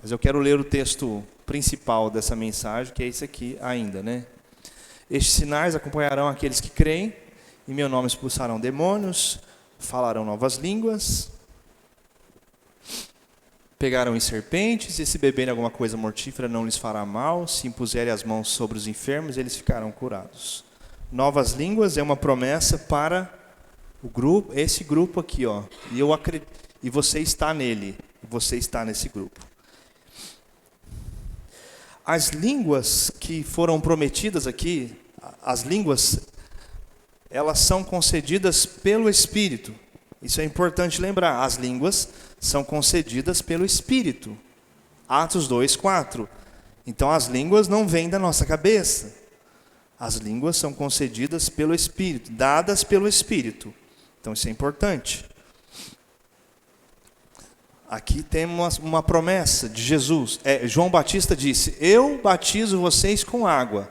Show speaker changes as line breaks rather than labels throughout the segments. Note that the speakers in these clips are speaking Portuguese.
Mas eu quero ler o texto principal dessa mensagem, que é esse aqui ainda, né? Estes sinais acompanharão aqueles que creem, em meu nome expulsarão demônios, falarão novas línguas, pegarão em serpentes, e se beberem alguma coisa mortífera não lhes fará mal, se impuserem as mãos sobre os enfermos, eles ficarão curados. Novas línguas é uma promessa para o grupo, esse grupo aqui, ó. E você está nele, você está nesse grupo. As línguas que foram prometidas aqui, as línguas, elas são concedidas pelo Espírito. Isso é importante lembrar. As línguas são concedidas pelo Espírito. Atos 2:4. Então as línguas não vêm da nossa cabeça. As línguas são concedidas pelo Espírito, dadas pelo Espírito. Então isso é importante. Aqui temos uma promessa de Jesus. João Batista disse: eu batizo vocês com água.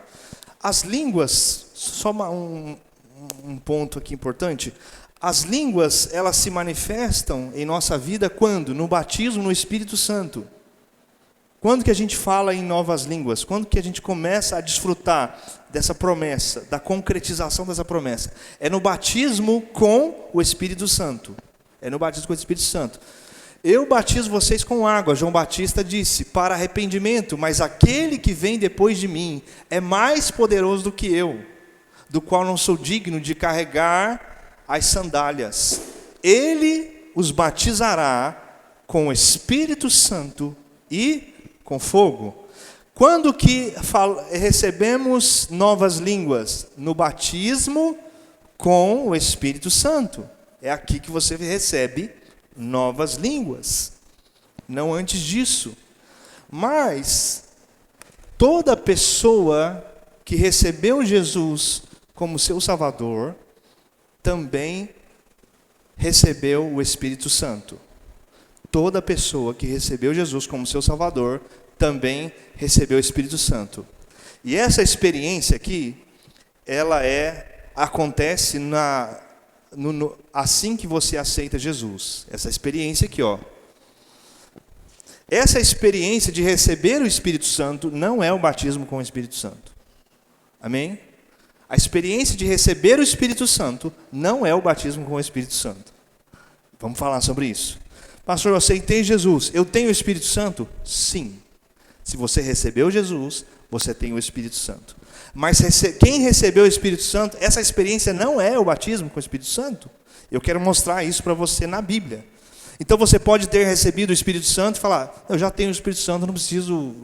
As línguas, só um ponto aqui importante. As línguas, elas se manifestam em nossa vida quando? No batismo no Espírito Santo. Quando que a gente fala em novas línguas? Quando que a gente começa a desfrutar dessa promessa, da concretização dessa promessa? É no batismo com o Espírito Santo. É no batismo com o Espírito Santo. Eu batizo vocês com água, João Batista disse, para arrependimento, mas aquele que vem depois de mim é mais poderoso do que eu, do qual não sou digno de carregar as sandálias. Ele os batizará com o Espírito Santo e com fogo. Quando que recebemos novas línguas? No batismo com o Espírito Santo. É aqui que você recebe novas línguas, não antes disso. Mas toda pessoa que recebeu Jesus como seu Salvador também recebeu o Espírito Santo. Toda pessoa que recebeu Jesus como seu Salvador também recebeu o Espírito Santo. E essa experiência aqui, ela acontece assim que você aceita Jesus. Essa experiência aqui, ó. Essa experiência de receber o Espírito Santo não é o batismo com o Espírito Santo. Amém? A experiência de receber o Espírito Santo não é o batismo com o Espírito Santo. Vamos falar sobre isso. Pastor, eu aceitei Jesus. Eu tenho o Espírito Santo? Sim. Se você recebeu Jesus, você tem o Espírito Santo. Mas quem recebeu o Espírito Santo, essa experiência não é o batismo com o Espírito Santo. Eu quero mostrar isso para você na Bíblia. Então você pode ter recebido o Espírito Santo e falar: eu já tenho o Espírito Santo, não preciso,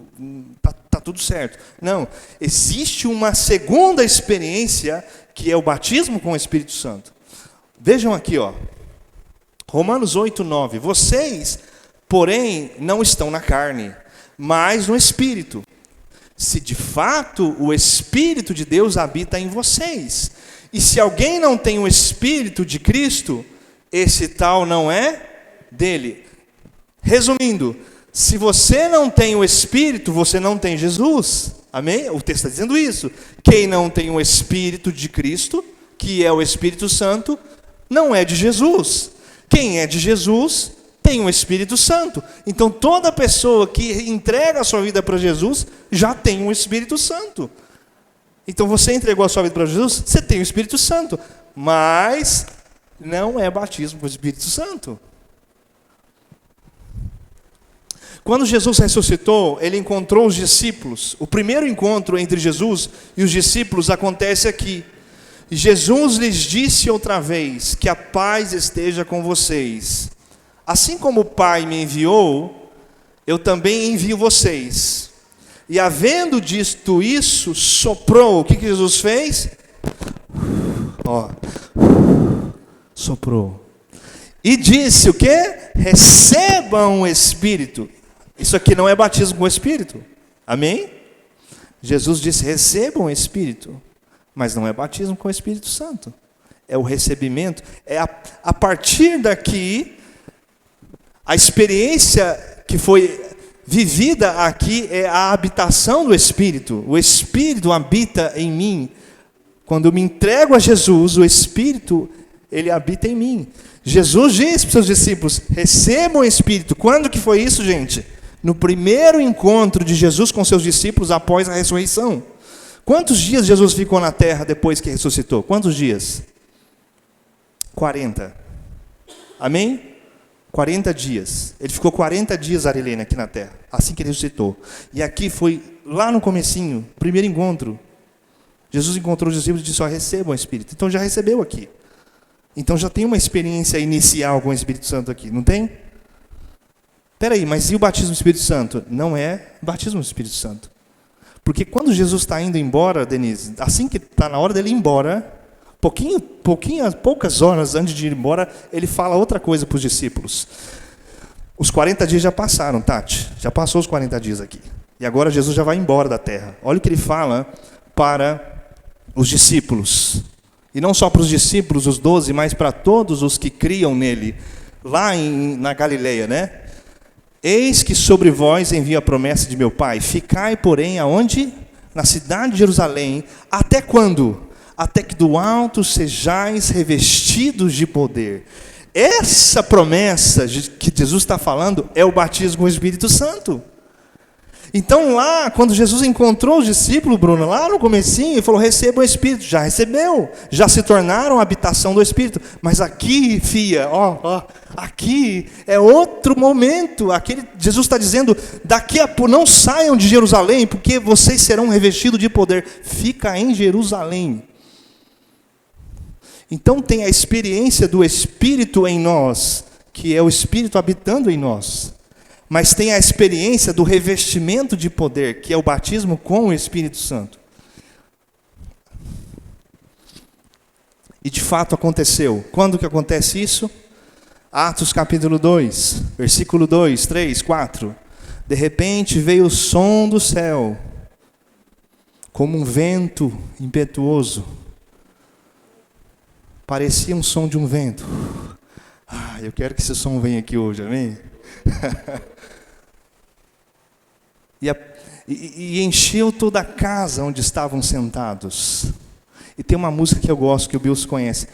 tá tudo certo. Não, existe uma segunda experiência que é o batismo com o Espírito Santo. Vejam aqui, ó. Romanos 8:9. Vocês, porém, não estão na carne, mas no Espírito. Se de fato o Espírito de Deus habita em vocês. E se alguém não tem o Espírito de Cristo, esse tal não é dele. Resumindo, se você não tem o Espírito, você não tem Jesus. Amém? O texto está dizendo isso. Quem não tem o Espírito de Cristo, que é o Espírito Santo, não é de Jesus. Quem é de Jesus tem o Espírito Santo. Então toda pessoa que entrega a sua vida para Jesus já tem o Espírito Santo. Então você entregou a sua vida para Jesus, você tem o Espírito Santo, mas não é batismo com o Espírito Santo. Quando Jesus ressuscitou, ele encontrou os discípulos. O primeiro encontro entre Jesus e os discípulos acontece aqui. Jesus lhes disse outra vez: que a paz esteja com vocês. Assim como o Pai me enviou, eu também envio vocês. E havendo dito isso, soprou. O que Jesus fez? Ó, soprou. E disse o quê? Recebam o Espírito. Isso aqui não é batismo com o Espírito. Amém? Jesus disse: recebam o Espírito. Mas não é batismo com o Espírito Santo. É o recebimento. É a partir daqui, a experiência que foi vivida aqui é a habitação do Espírito. O Espírito habita em mim. Quando eu me entrego a Jesus, o Espírito, ele habita em mim. Jesus disse para os seus discípulos: recebam o Espírito. Quando que foi isso, gente? No primeiro encontro de Jesus com seus discípulos após a ressurreição. Quantos dias Jesus ficou na terra depois que ressuscitou? Quantos dias? 40. Amém? 40 dias. Ele ficou 40 dias, Arilene, aqui na terra, assim que ele ressuscitou. E aqui foi, lá no comecinho, primeiro encontro. Jesus encontrou os discípulos e disse, recebam o Espírito. Então já recebeu aqui. Então já tem uma experiência inicial com o Espírito Santo aqui, não tem? Espera aí, mas e o batismo do Espírito Santo? Não é batismo do Espírito Santo. Porque quando Jesus está indo embora, Denise, assim que está na hora dele ir embora, poucas horas antes de ir embora, ele fala outra coisa para os discípulos. Os 40 dias já passaram, Tati. Já passou os 40 dias aqui. E agora Jesus já vai embora da terra. Olha o que ele fala para os discípulos. E não só para os discípulos, os 12, mas para todos os que criam nele. Lá na Galileia, né? Eis que sobre vós envio a promessa de meu Pai. Ficai, porém, aonde? Na cidade de Jerusalém. Até quando? Até que do alto sejais revestidos de poder. Essa promessa que Jesus está falando é o batismo com o Espírito Santo. Então lá, quando Jesus encontrou os discípulos, Bruno, lá no comecinho, ele falou, recebam o Espírito. Já recebeu, já se tornaram a habitação do Espírito. Mas aqui, filha, aqui é outro momento. Jesus está dizendo, daqui a pouco, não saiam de Jerusalém, porque vocês serão revestidos de poder. Fica em Jerusalém. Então tem a experiência do Espírito em nós, que é o Espírito habitando em nós. Mas tem a experiência do revestimento de poder, que é o batismo com o Espírito Santo. E de fato aconteceu. Quando que acontece isso? Atos capítulo 2, versículo 2, 3, 4. De repente veio o som do céu, como um vento impetuoso. Parecia um som de um vento. Eu quero que esse som venha aqui hoje, amém? E encheu toda a casa onde estavam sentados. E tem uma música que eu gosto, que o Bills conhece,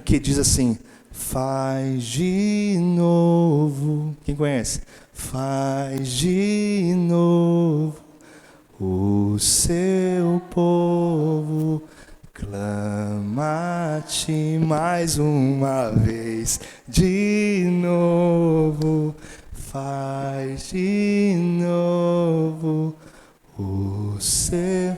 que diz assim, faz de novo. Quem conhece? Faz de novo o seu povo, clama-te mais uma vez de novo. Faz de novo o seu...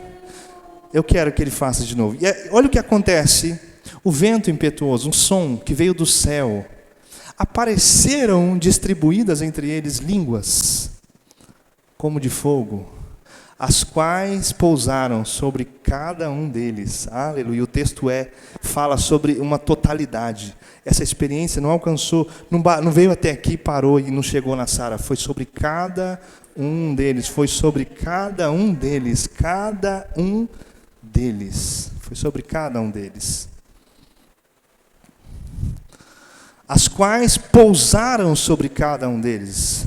Eu quero que ele faça de novo. E olha o que acontece. O vento impetuoso, um som que veio do céu. Apareceram distribuídas entre eles línguas, como de fogo, as quais pousaram sobre cada um deles. Aleluia. O texto fala sobre uma totalidade. Essa experiência não alcançou, não veio até aqui, parou e não chegou na Sara. Foi sobre cada um deles. Foi sobre cada um deles. Cada um deles. Foi sobre cada um deles. As quais pousaram sobre cada um deles.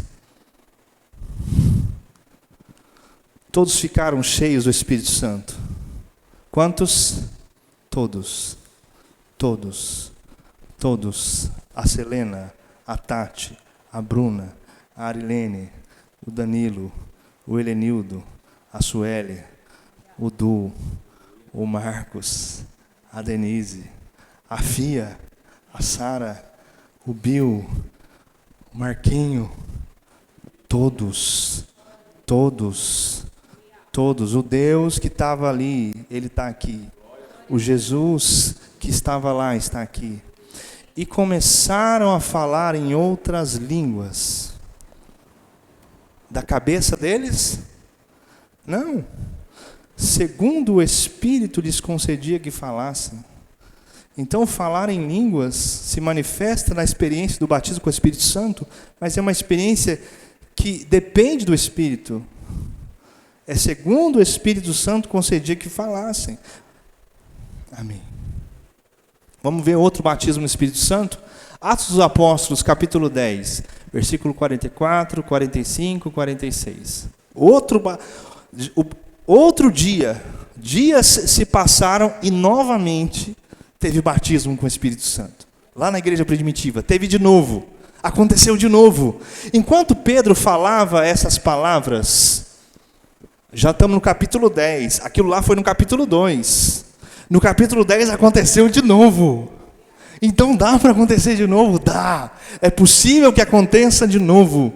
Todos ficaram cheios do Espírito Santo. Quantos? Todos. Todos. Todos. A Selena, a Tati, a Bruna, a Arilene, o Danilo, o Helenildo, a Sueli, o Du, o Marcos, a Denise, a Fia, a Sara, o Bill, o Marquinho. Todos. Todos. Todos. O Deus que estava ali, Ele está aqui. O Jesus que estava lá está aqui. E começaram a falar em outras línguas. Da cabeça deles? Não. Segundo o Espírito lhes concedia que falassem. Então, falar em línguas se manifesta na experiência do batismo com o Espírito Santo, mas é uma experiência que depende do Espírito. É segundo o Espírito Santo concedia que falassem. Amém. Vamos ver outro batismo no Espírito Santo? Atos dos Apóstolos, capítulo 10, versículo 44, 45, 46. Outro dia, dias se passaram e novamente teve batismo com o Espírito Santo. Lá na igreja primitiva, teve de novo. Aconteceu de novo. Enquanto Pedro falava essas palavras, já estamos no capítulo 10. Aquilo lá foi no capítulo 2. No capítulo 10 aconteceu de novo. Então dá para acontecer de novo? Dá. É possível que aconteça de novo.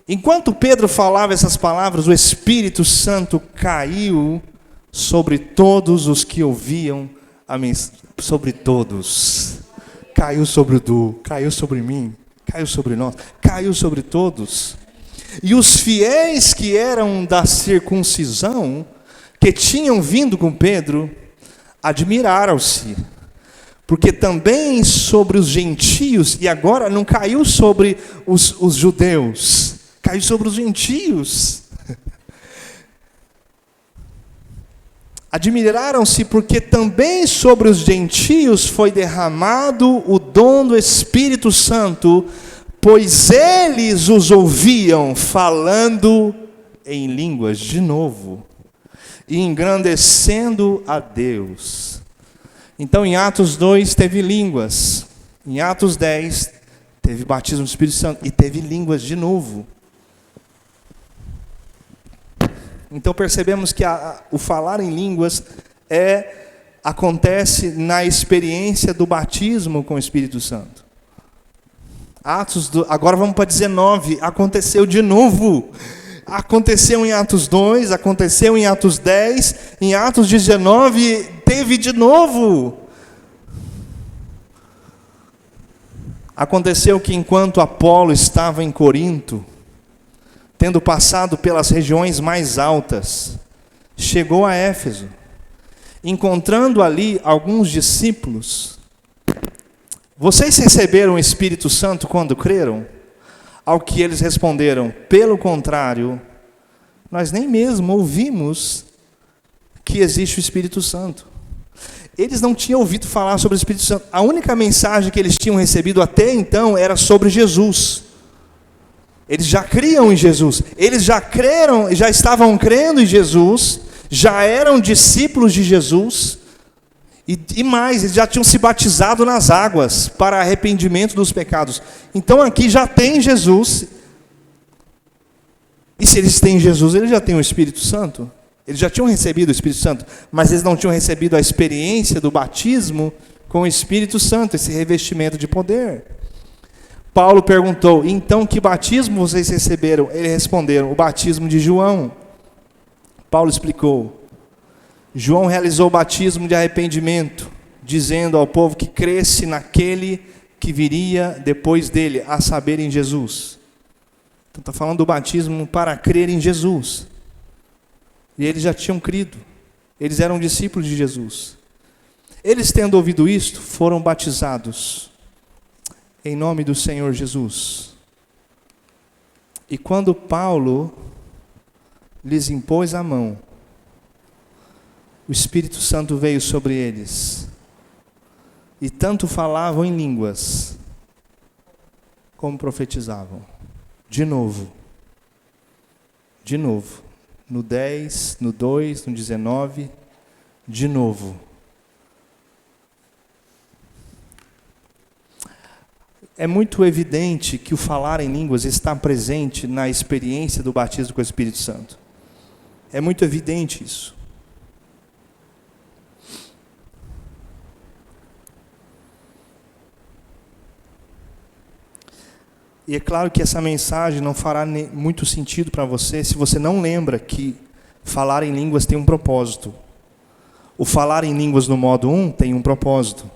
Enquanto Pedro falava essas palavras, o Espírito Santo caiu sobre todos os que ouviam a mensagem. Sobre todos. Caiu sobre o Du, caiu sobre mim, caiu sobre nós, caiu sobre todos. E os fiéis que eram da circuncisão, que tinham vindo com Pedro, admiraram-se. Porque também sobre os gentios, e agora não caiu sobre os judeus, caiu sobre os gentios. Admiraram-se porque também sobre os gentios foi derramado o dom do Espírito Santo, pois eles os ouviam falando em línguas de novo, e engrandecendo a Deus. Então em Atos 2 teve línguas, em Atos 10 teve batismo do Espírito Santo, e teve línguas de novo. Então percebemos que o falar em línguas acontece na experiência do batismo com o Espírito Santo. Agora vamos para 19, aconteceu de novo. Aconteceu em Atos 2, aconteceu em Atos 10, em Atos 19 teve de novo. Aconteceu que enquanto Apolo estava em Corinto, tendo passado pelas regiões mais altas, chegou a Éfeso. Encontrando ali alguns discípulos, vocês receberam o Espírito Santo quando creram? Ao que eles responderam, pelo contrário, nós nem mesmo ouvimos que existe o Espírito Santo. Eles não tinham ouvido falar sobre o Espírito Santo. A única mensagem que eles tinham recebido até então era sobre Jesus. Eles já criam em Jesus, eles já creram, já estavam crendo em Jesus, já eram discípulos de Jesus, e mais, eles já tinham se batizado nas águas para arrependimento dos pecados. Então aqui já tem Jesus, e se eles têm Jesus, eles já têm o Espírito Santo, eles já tinham recebido o Espírito Santo, mas eles não tinham recebido a experiência do batismo com o Espírito Santo, esse revestimento de poder. Paulo perguntou, então que batismo vocês receberam? Eles responderam, o batismo de João. Paulo explicou, João realizou o batismo de arrependimento, dizendo ao povo que cresce naquele que viria depois dele, a saber, em Jesus. Então está falando do batismo para crer em Jesus. E eles já tinham crido, eles eram discípulos de Jesus. Eles, tendo ouvido isto, foram batizados em nome do Senhor Jesus. E quando Paulo lhes impôs a mão, o Espírito Santo veio sobre eles, e tanto falavam em línguas, como profetizavam. De novo, no 10, no 2, no 19, de novo. É muito evidente que o falar em línguas está presente na experiência do batismo com o Espírito Santo. É muito evidente isso. E é claro que essa mensagem não fará muito sentido para você se você não lembra que falar em línguas tem um propósito. O falar em línguas no modo 1 tem um propósito.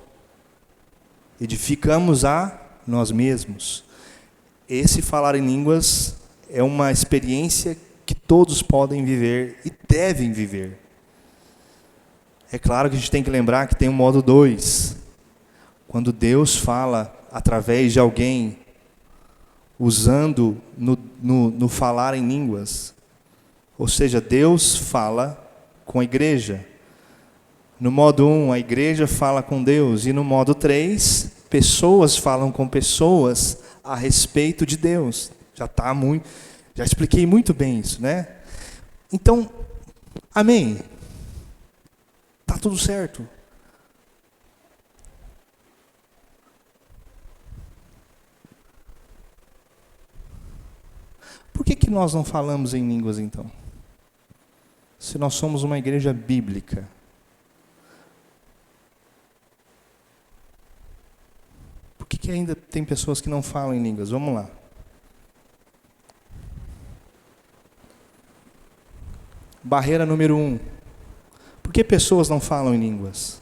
Edificamos a nós mesmos. Esse falar em línguas é uma experiência que todos podem viver e devem viver. É claro que a gente tem que lembrar que tem um modo 2. Quando Deus fala através de alguém, usando no falar em línguas. Ou seja, Deus fala com a igreja. No modo 1, a igreja fala com Deus. E no modo 3, pessoas falam com pessoas a respeito de Deus. Já expliquei muito bem isso, né? Então, amém. Está tudo certo. que nós não falamos em línguas então? Se nós somos uma igreja bíblica. Por que ainda tem pessoas que não falam em línguas? Vamos lá. Barreira número 1. Por que pessoas não falam em línguas?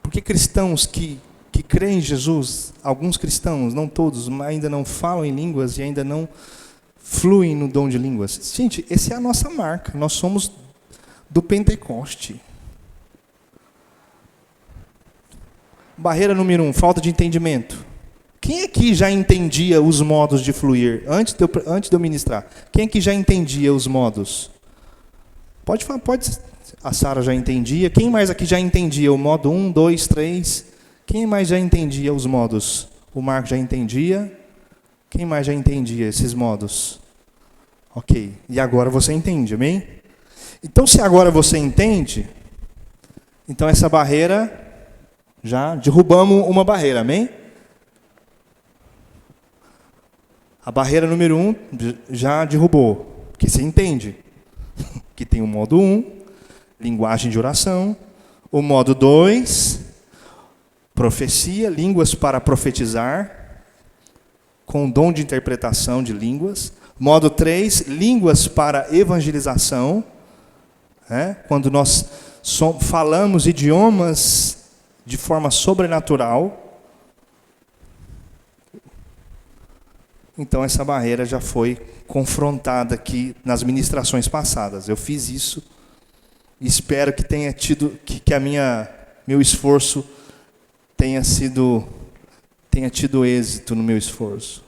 Por que cristãos que creem em Jesus, alguns cristãos, não todos, mas ainda não falam em línguas e ainda não fluem no dom de línguas? Gente, essa é a nossa marca. Nós somos do Pentecoste. Barreira número 1, falta de entendimento. Quem aqui já entendia os modos de fluir? Antes de eu ministrar. Quem aqui já entendia os modos? Pode falar, pode. A Sara já entendia. Quem mais aqui já entendia o modo 1, 2, 3? Quem mais já entendia os modos? O Marco já entendia. Quem mais já entendia esses modos? Ok. E agora você entende, amém? Então, se agora você entende, então essa barreira, já derrubamos uma barreira, amém? A barreira número 1 já derrubou, porque você entende que tem o modo 1, linguagem de oração, o modo 2, profecia, línguas para profetizar, com dom de interpretação de línguas. Modo 3, línguas para evangelização, quando nós falamos idiomas de forma sobrenatural. Então essa barreira já foi confrontada aqui nas ministrações passadas. Eu fiz isso e espero que tenha tido, que meu esforço tenha tido êxito no meu esforço.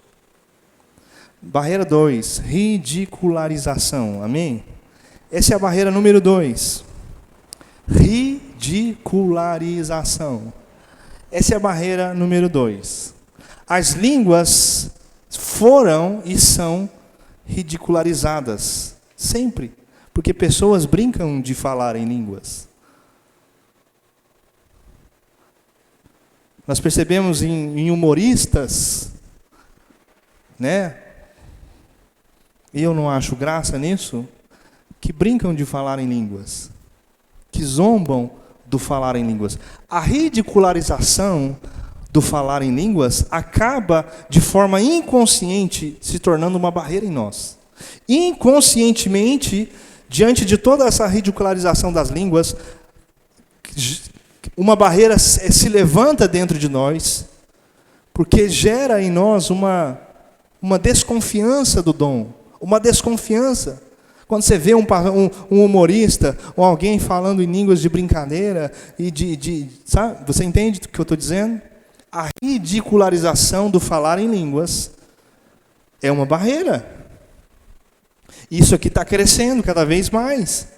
Barreira 2, ridicularização. Amém? Essa é a barreira número 2. Ridicularização. Essa é a barreira número 2. As línguas foram e são ridicularizadas. Sempre. Porque pessoas brincam de falar em línguas. Nós percebemos em humoristas, né? E eu não acho graça nisso, que brincam de falar em línguas, que zombam do falar em línguas. A ridicularização do falar em línguas acaba de forma inconsciente se tornando uma barreira em nós. Inconscientemente, diante de toda essa ridicularização das línguas, uma barreira se levanta dentro de nós, porque gera em nós uma desconfiança do dom, uma desconfiança. Quando você vê um humorista ou alguém falando em línguas de brincadeira, sabe? Você entende o que eu estou dizendo? A ridicularização do falar em línguas é uma barreira. Isso aqui está crescendo cada vez mais.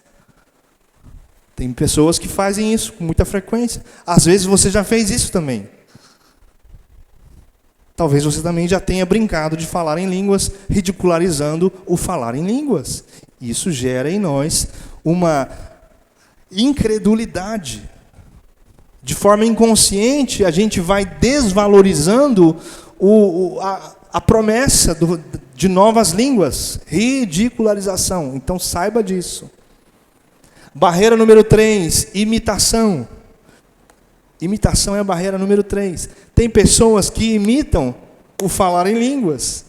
Tem pessoas que fazem isso com muita frequência. Às vezes você já fez isso também. Talvez você também já tenha brincado de falar em línguas, ridicularizando o falar em línguas. Isso gera em nós uma incredulidade. De forma inconsciente, a gente vai desvalorizando a promessa de novas línguas. Ridicularização. Então saiba disso. Barreira número 3, imitação. Imitação é a barreira número 3. Tem pessoas que imitam o falar em línguas.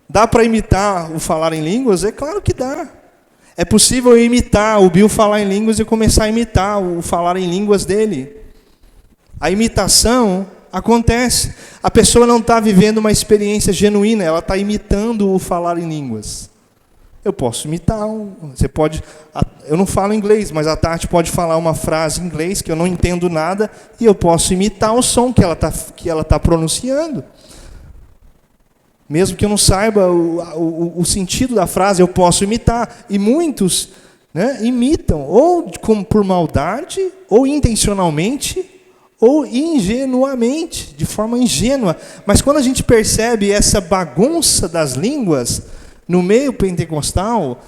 Dá para imitar o falar em línguas? É claro que dá. É possível eu imitar o Bill falar em línguas e começar a imitar o falar em línguas dele. A imitação acontece. A pessoa não está vivendo uma experiência genuína, ela está imitando o falar em línguas. Eu posso imitar, eu não falo inglês, mas a Tati pode falar uma frase em inglês que eu não entendo nada e eu posso imitar o som que ela tá pronunciando. Mesmo que eu não saiba o sentido da frase, eu posso imitar. E muitos, né, imitam, ou por maldade, ou intencionalmente, ou ingenuamente, de forma ingênua. Mas quando a gente percebe essa bagunça das línguas no meio pentecostal,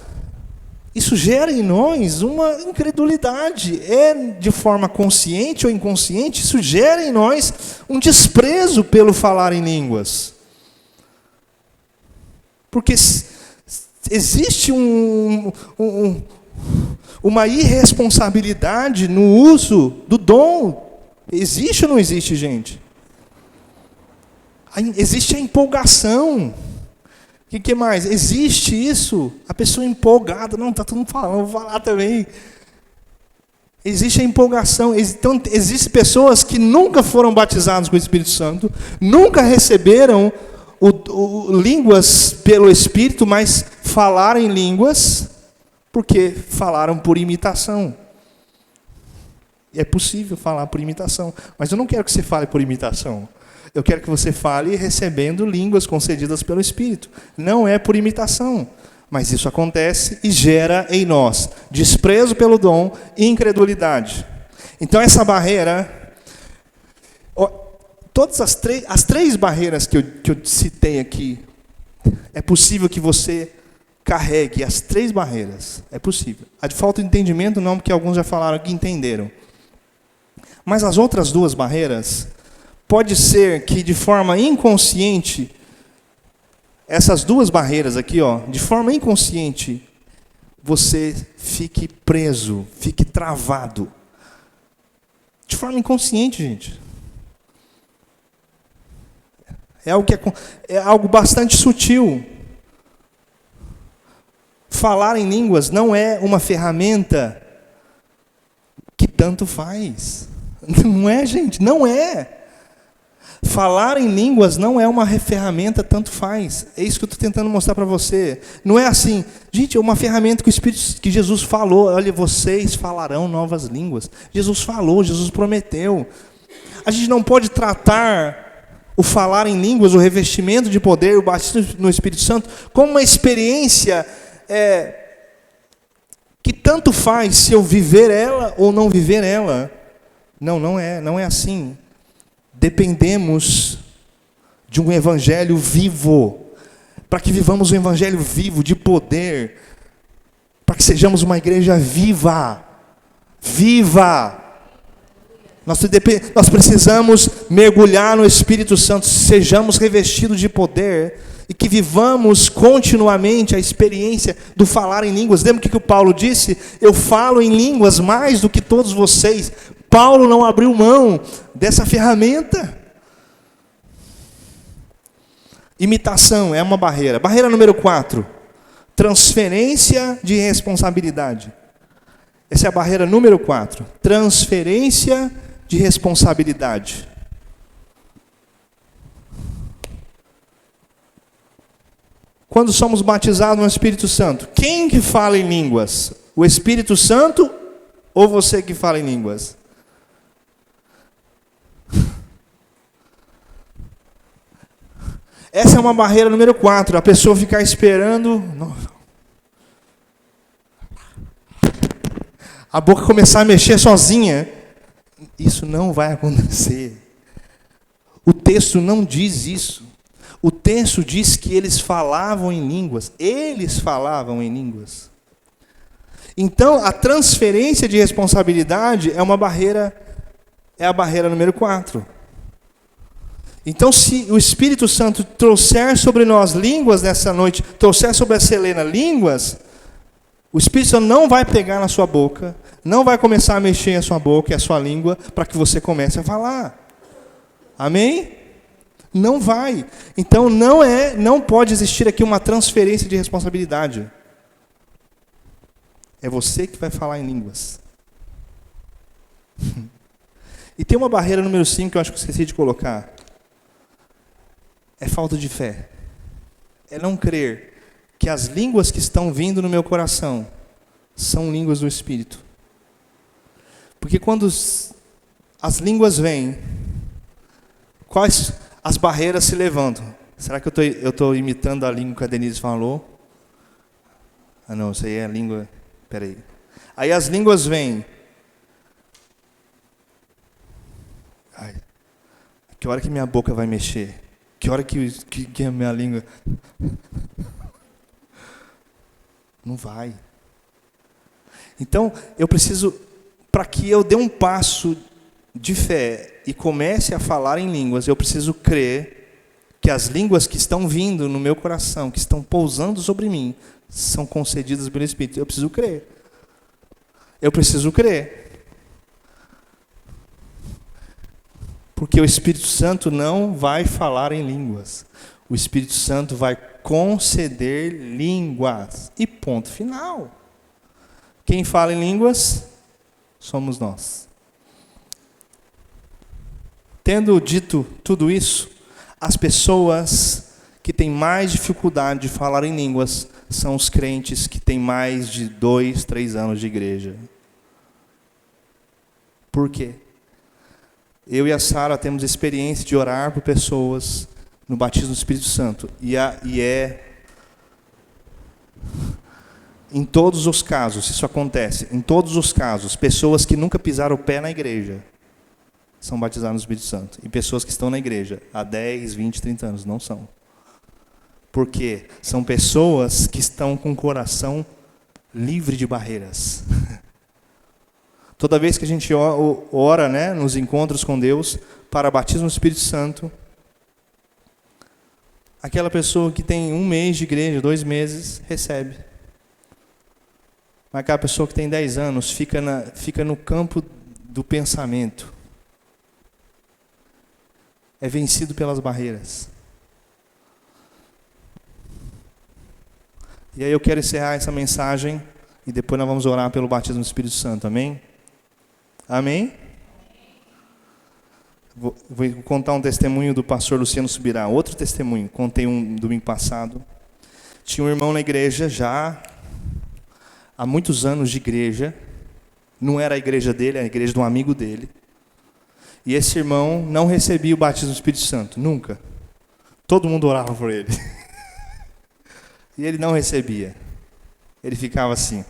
isso gera em nós uma incredulidade. De forma consciente ou inconsciente, isso gera em nós um desprezo pelo falar em línguas. Porque existe uma irresponsabilidade no uso do dom. Existe ou não existe, gente? Existe a empolgação. O que mais? Existe isso. A pessoa empolgada. Não, está todo mundo falando, eu vou falar também. Existe a empolgação. Então, existem pessoas que nunca foram batizadas com o Espírito Santo, nunca receberam línguas pelo Espírito, mas falaram em línguas porque falaram por imitação. É possível falar por imitação, mas eu não quero que você fale por imitação. Eu quero que você fale recebendo línguas concedidas pelo Espírito. Não é por imitação, mas isso acontece e gera em nós desprezo pelo dom e incredulidade. Então essa barreira, todas as três barreiras que eu citei aqui, é possível que você carregue as três barreiras. É possível. A de falta de entendimento não, porque alguns já falaram que entenderam. Mas as outras duas barreiras, pode ser que de forma inconsciente, essas duas barreiras aqui, de forma inconsciente, você fique preso, fique travado. De forma inconsciente, gente. É algo bastante sutil. Falar em línguas não é uma ferramenta que tanto faz. Não é, gente? Não é. Falar em línguas não é uma ferramenta, tanto faz. É isso que eu estou tentando mostrar para você. Não é assim, gente, é uma ferramenta que o Espírito, que Jesus falou. Olha, vocês falarão novas línguas. Jesus falou, Jesus prometeu. A gente não pode tratar o falar em línguas, o revestimento de poder, o batismo no Espírito Santo, como uma experiência que tanto faz se eu viver ela ou não viver ela. Não é assim. Dependemos de um evangelho vivo, para que vivamos um evangelho vivo, de poder, para que sejamos uma igreja viva. Nós precisamos mergulhar no Espírito Santo, sejamos revestidos de poder, e que vivamos continuamente a experiência do falar em línguas. Lembra o que o Paulo disse? Eu falo em línguas mais do que todos vocês. Paulo não abriu mão dessa ferramenta. Imitação é uma barreira. Barreira número 4. Transferência de responsabilidade. Essa é a barreira número 4. Transferência de responsabilidade. Quando somos batizados no Espírito Santo, quem que fala em línguas? O Espírito Santo ou você que fala em línguas? Essa é uma barreira número 4. A pessoa ficar esperando a boca começar a mexer sozinha. Isso não vai acontecer. O texto não diz isso. O texto diz que eles falavam em línguas. Eles falavam em línguas. Então, a transferência de responsabilidade é uma barreira, é a barreira número 4. Então, se o Espírito Santo trouxer sobre nós línguas nessa noite, trouxer sobre a Selena línguas, o Espírito Santo não vai pegar na sua boca, não vai começar a mexer a sua boca e a sua língua para que você comece a falar. Amém? Não vai. Então, não pode existir aqui uma transferência de responsabilidade. É você que vai falar em línguas. E tem uma barreira número 5 que eu acho que eu esqueci de colocar. É falta de fé. É não crer que as línguas que estão vindo no meu coração são línguas do Espírito. Porque quando as línguas vêm, quais as barreiras se levantam? Será que eu estou imitando a língua que a Denise falou? Ah não, isso aí é a língua... Peraí. Aí as línguas vêm. Ai, que hora que minha boca vai mexer? Que hora que a minha língua... Não vai. Então, eu preciso, para que eu dê um passo de fé e comece a falar em línguas, eu preciso crer que as línguas que estão vindo no meu coração, que estão pousando sobre mim, são concedidas pelo Espírito. Eu preciso crer. Eu preciso crer. Porque o Espírito Santo não vai falar em línguas. O Espírito Santo vai conceder línguas. E ponto final. Quem fala em línguas somos nós. Tendo dito tudo isso, as pessoas que têm mais dificuldade de falar em línguas são os crentes que têm mais de 2, 3 anos de igreja. Por quê? Eu e a Sara temos experiência de orar por pessoas no batismo do Espírito Santo. E é em todos os casos, isso acontece, em todos os casos, pessoas que nunca pisaram o pé na igreja são batizadas no Espírito Santo. E pessoas que estão na igreja há 10, 20, 30 anos não são. Por quê? São pessoas que estão com o coração livre de barreiras. Toda vez que a gente ora, né, nos encontros com Deus, para batismo no Espírito Santo, aquela pessoa que tem 1 mês de igreja, 2 meses, recebe. Mas aquela pessoa que tem 10 anos fica no campo do pensamento. É vencido pelas barreiras. E aí eu quero encerrar essa mensagem e depois nós vamos orar pelo batismo do Espírito Santo, amém? Amém? Vou contar um testemunho do pastor Luciano Subirá, outro testemunho, contei um domingo passado. Tinha um irmão na igreja já há muitos anos de igreja, não era a igreja dele, era a igreja de um amigo dele. E esse irmão não recebia o batismo do Espírito Santo, nunca. Todo mundo orava por ele. E ele não recebia. Ele ficava assim.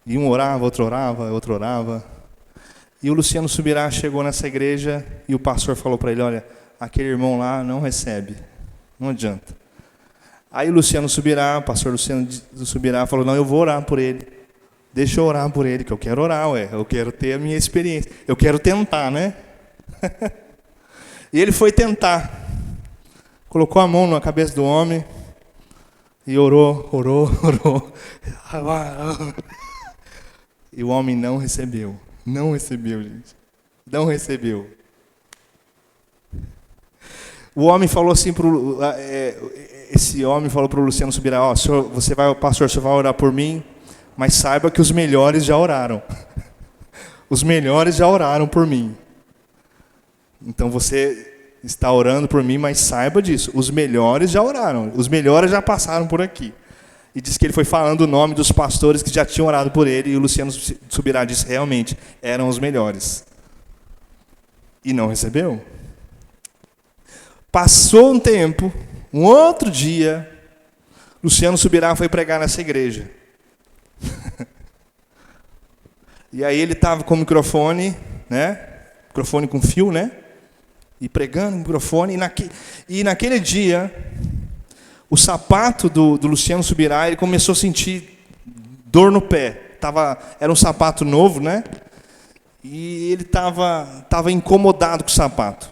E um orava, outro orava, outro orava. E o Luciano Subirá chegou nessa igreja e o pastor falou para ele, olha, aquele irmão lá não recebe, não adianta. Aí o Luciano Subirá, o pastor Luciano Subirá falou, não, eu vou orar por ele. Deixa eu orar por ele, que eu quero orar, eu quero ter a minha experiência. Eu quero tentar, né? E ele foi tentar. Colocou a mão na cabeça do homem e orou. E o homem não recebeu. Não recebeu, gente. Não recebeu. O homem falou assim esse homem falou para o Luciano Subirá, ó, senhor, pastor, o senhor vai orar por mim, mas saiba que os melhores já oraram. Os melhores já oraram por mim. Então você está orando por mim, mas saiba disso. Os melhores já oraram. Os melhores já passaram por aqui. E diz que ele foi falando o nome dos pastores que já tinham orado por ele. E o Luciano Subirá disse, realmente, eram os melhores. E não recebeu. Passou um tempo, um outro dia, Luciano Subirá foi pregar nessa igreja. E aí ele estava com o microfone, né? Microfone com fio, né? E pregando no microfone. E naquele dia, o sapato do Luciano Subirá, ele começou a sentir dor no pé. Era um sapato novo, né? E ele estava incomodado com o sapato.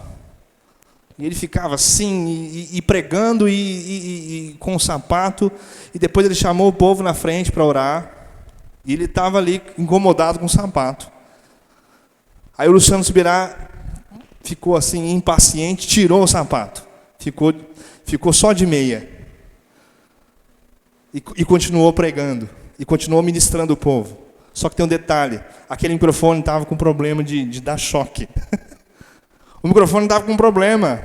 E ele ficava assim, e pregando e com o sapato. E depois ele chamou o povo na frente para orar. E ele estava ali incomodado com o sapato. Aí o Luciano Subirá ficou assim, impaciente, tirou o sapato. Ficou só de meia. E continuou pregando. E continuou ministrando o povo. Só que tem um detalhe. Aquele microfone estava com problema de dar choque. O microfone estava com problema.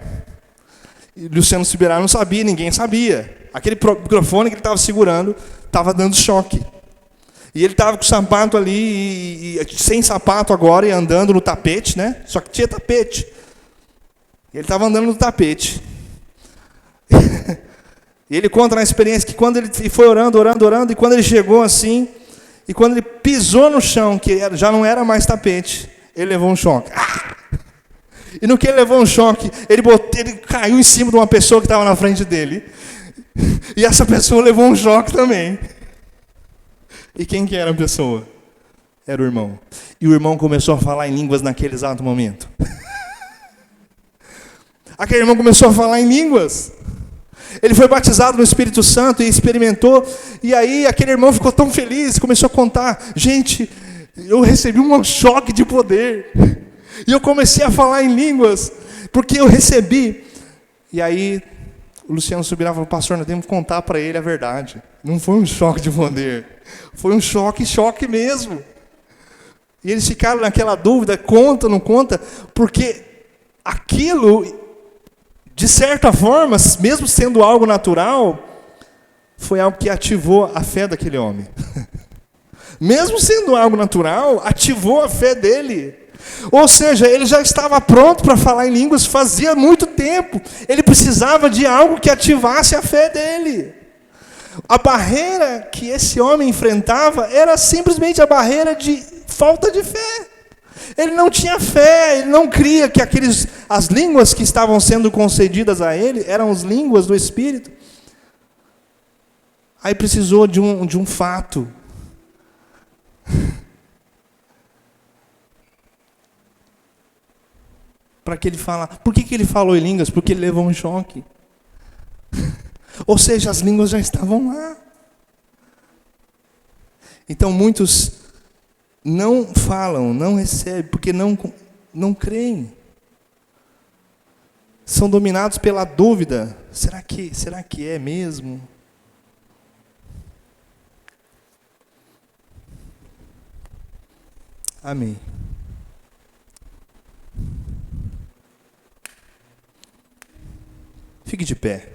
E Luciano Subirá não sabia, ninguém sabia. Aquele microfone que ele estava segurando estava dando choque. E ele estava com o sapato ali, sem sapato agora, e andando no tapete, né? Só que tinha tapete. Ele estava andando no tapete. E ele conta na experiência que quando ele foi orando, e quando ele chegou assim, e quando ele pisou no chão, que já não era mais tapete, ele levou um choque. E no que ele levou um choque, ele caiu em cima de uma pessoa que estava na frente dele. E essa pessoa levou um choque também. E quem que era a pessoa? Era o irmão. E o irmão começou a falar em línguas naquele exato momento. Aquele irmão começou a falar em línguas. Ele foi batizado no Espírito Santo e experimentou. E aí aquele irmão ficou tão feliz, começou a contar. Gente, eu recebi um choque de poder. E eu comecei a falar em línguas, porque eu recebi. E aí o Luciano Subirá falou, pastor, nós temos que contar para ele a verdade. Não foi um choque de poder. Foi um choque mesmo. E eles ficaram naquela dúvida, conta, não conta, porque aquilo, de certa forma, mesmo sendo algo natural, foi algo que ativou a fé daquele homem. Mesmo sendo algo natural, ativou a fé dele. Ou seja, ele já estava pronto para falar em línguas fazia muito tempo. Ele precisava de algo que ativasse a fé dele. A barreira que esse homem enfrentava era simplesmente a barreira de falta de fé. Ele não tinha fé, ele não cria que as línguas que estavam sendo concedidas a ele eram as línguas do Espírito. Aí precisou de um fato. Para que ele fala. Por que ele falou em línguas? Porque ele levou um choque. Ou seja, as línguas já estavam lá. Então muitos não falam, não recebem, porque não creem. São dominados pela dúvida. Será que é mesmo? Amém. Fique de pé.